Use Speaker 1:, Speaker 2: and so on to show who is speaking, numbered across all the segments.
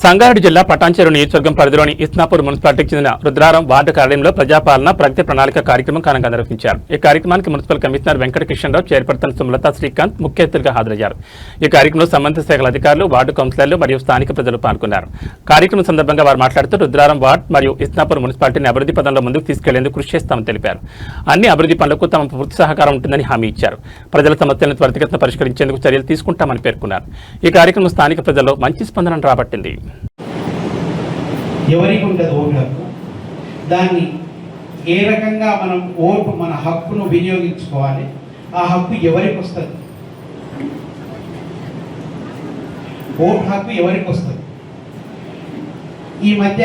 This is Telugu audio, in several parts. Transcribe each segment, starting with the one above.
Speaker 1: సంగారెడ్డి జిల్లా పటాన్చెరు నియోజకవర్గం పరిధిలోని ఇస్నాపూర్ మున్సిపాలిటీకి చెందిన రుద్రారం వార్డు కార్యాలయంలో ప్రజాపాలన ప్రగతి ప్రణాళిక కార్యక్రమం ఘనంగా నిర్వహించారు. ఈ కార్యక్రమానికి municipal commissioner Venkatakrishnarao, chairperson Sumalatha Srikanth ముఖ్య అతిథులుగా హాజరయ్యారు. ఈ కార్యక్రమంలో సంబంధిత శాఖల అధికారులు, వార్డు కౌన్సిలర్లు మరియు స్థానిక ప్రజలు పాల్గొన్నారు. కార్యక్రమం సందర్భంగా వారు మాట్లాడుతూ రుద్రారం వార్డు మరియు ఇస్నాపూర్ మున్సిపాలిటీని అభివృద్ధి పదంలో ముందుకు తీసుకెళ్లేందుకు కృషి చేస్తామని తెలిపారు. అన్ని అభివృద్ధి పనులకు తమ పూర్తి సహకారం ఉంటుందని హామీ ఇచ్చారు. ప్రజల సమస్యలను త్వరితగతిన పరిష్కరించేందుకు చర్యలు తీసుకుంటామని పేర్కొన్నారు. ఈ కార్యక్రమం స్థానిక ప్రజల్లో మంచి స్పందన రాబట్టింది.
Speaker 2: ఎవరికి ఉంటుంది ఓటు హక్కు, దాన్ని ఏ రకంగా మనం మన హక్కును వినియోగించుకోవాలి, ఆ హక్కు ఎవరికి వస్తుంది, ఓటు హక్కు ఎవరికి వస్తుంది. ఈ మధ్య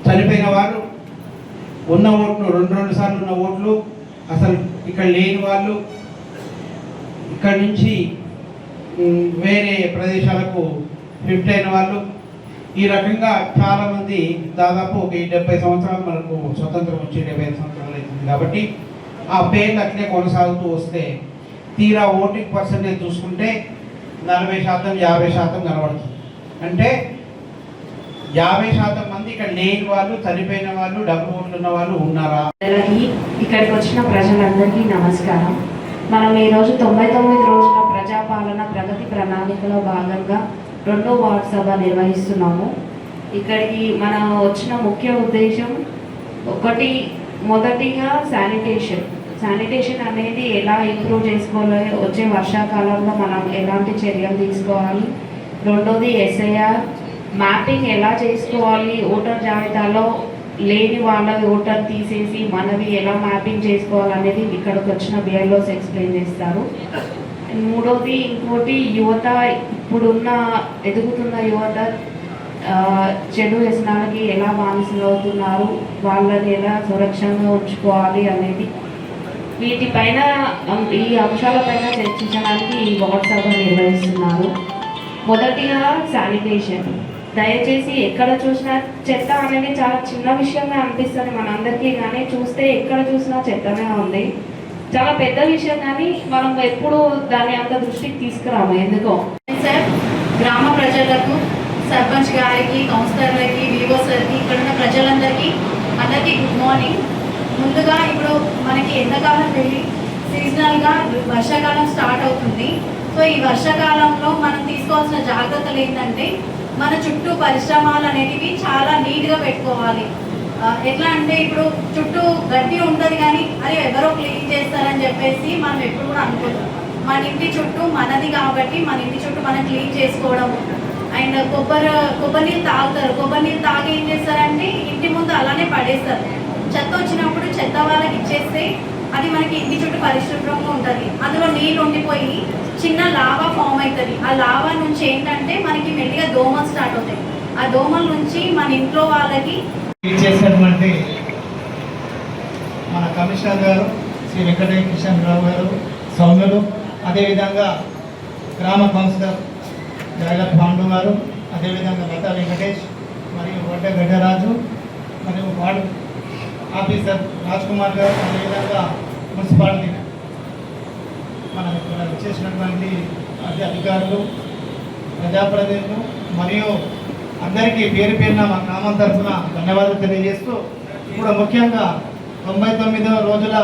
Speaker 2: చనిపోయిన వాళ్ళు ఉన్న ఓట్లు 2 సార్లు ఉన్న ఓట్లు, అసలు ఇక్కడ లేని వాళ్ళు ఇక్కడి నుంచి వేరే ప్రదేశాలకు షిఫ్ట్ అయిన వాళ్ళు, ఈ రకంగా చాలామంది దాదాపు ఒక 70 సంవత్సరాలు మనకు స్వతంత్రం వచ్చి 75 సంవత్సరాలు అవుతుంది. కాబట్టి ఆ పేర్లు అట్లే కొనసాగుతూ వస్తే తీరా ఓటింగ్ పర్సెంటేజ్ చూసుకుంటే 40%, 50% కనబడుతుంది. అంటే 50% మంది ఇక్కడ లేని వాళ్ళు, చనిపోయిన వాళ్ళు, డబ్బు ఓట్లు ఉన్న వాళ్ళు ఉన్నారా?
Speaker 3: ఇక్కడికి వచ్చిన ప్రజలందరికీ నమస్కారం. మనం ఈరోజు 99 రోజుల ప్రజాపాలన ప్రగతి ప్రణాళికలో భాగంగా 2వ వార్డు సభ నిర్వహిస్తున్నాము. ఇక్కడికి మనం వచ్చిన ముఖ్య ఉద్దేశం మొదటిగా శానిటేషన్ అనేది ఎలా ఇంప్రూవ్ చేసుకోవాలి, వచ్చే వర్షాకాలంలో మనం ఎలాంటి చర్యలు తీసుకోవాలి. రెండోది SIR మ్యాపింగ్ ఎలా చేసుకోవాలి, ఓటర్ జాబితాలో లేని వాళ్ళ ఓటర్ తీసేసి మనవి ఎలా మ్యాపింగ్ చేసుకోవాలనేది ఇక్కడికి వచ్చిన BLOs ఎక్స్ప్లెయిన్ చేస్తారు. మూడోది యువత, ఇప్పుడున్న ఎదుగుతున్న యువత చెడు వ్యసనాలకి ఎలా బానిసలు అవుతున్నారు, వాళ్ళని ఎలా సురక్షంగా ఉంచుకోవాలి అనేది, వీటిపైన ఈ అంశాలపైన చర్చించడానికి ఈ వార్డు సభ నిర్వహిస్తున్నారు. మొదటిగా శానిటేషన్. దయచేసి ఎక్కడ చూసినా చెత్త అనేది చాలా చిన్న విషయంగా అనిపిస్తుంది మనందరికీ, కానీ చూస్తే ఎక్కడ చూసినా చెత్తనే ఉంది. చాలా పెద్ద విషయం, కానీ మనం ఎప్పుడు దాన్ని అంత దృష్టికి తీసుకురాము ఎందుకో.
Speaker 4: సార్, గ్రామ ప్రజలకు, సర్పంచ్ గారికి, కౌన్సిలర్లకి, వివో సార్కి, ఇక్కడ ఉన్న ప్రజలందరికీ గుడ్ మార్నింగ్. ముందుగా ఇప్పుడు మనకి ఎండాకాలం వెళ్ళి సీజనల్గా వర్షాకాలం స్టార్ట్ అవుతుంది. సో ఈ వర్షాకాలంలో మనం తీసుకోవాల్సిన జాగ్రత్తలు ఏంటంటే, మన చుట్టూ పరిశ్రమలు అనేటివి చాలా నీట్గా పెట్టుకోవాలి. ఎట్లా అంటే ఇప్పుడు చుట్టూ గడ్డి ఉంటుంది, కానీ అది ఎవరో క్లీన్ చేస్తారని చెప్పేసి మనం ఎప్పుడు కూడా అనుకుంటాం. మన ఇంటి చుట్టూ మనది కాబట్టి మన ఇంటి చుట్టూ మనం క్లీన్ చేసుకోవడం. అండ్ కొబ్బరి నీళ్ళు తాగుతారు, కొబ్బరి నీళ్ళు తాగి ఏం చేస్తారంటే ఇంటి ముందు అలానే పడేస్తారు. చెత్త వచ్చినప్పుడు చెత్త వాళ్ళకి ఇచ్చేస్తే అది మనకి ఇంటి చుట్టూ పరిశుభ్రంగా ఉంటుంది. అందులో నీళ్ళు ఉండిపోయి చిన్న లావా ఫామ్ అవుతుంది. ఆ లావా నుంచి ఏంటంటే మనకి మెల్లిగా దోమలు స్టార్ట్ అవుతాయి. ఆ దోమల నుంచి మన ఇంట్లో వాళ్ళకి
Speaker 2: చేసినటువంటి మన కమిషనర్ గారు శ్రీ వెంకటకృష్ణరావు గారు, సౌమ్యులు, అదేవిధంగా గ్రామ కౌన్సిలర్ జయలత్ పాండు గారు, అదేవిధంగా లతా వెంకటేష్ మరియు వడ్డ గడ్డరాజు మరియు వార్డు ఆఫీసర్ రాజ్ కుమార్ గారు, అదేవిధంగా మున్సిపాలిటీ మన చేసినటువంటి అధికారులు, ప్రజాప్రతినిధులు మరియు అందరికీ పేరు పేరున మా గ్రామం తరఫున ధన్యవాదాలు తెలియజేస్తూ, ఇప్పుడు ముఖ్యంగా 99 రోజుల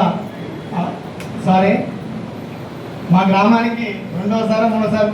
Speaker 2: మా గ్రామానికి 2వ సారి 3వ సారి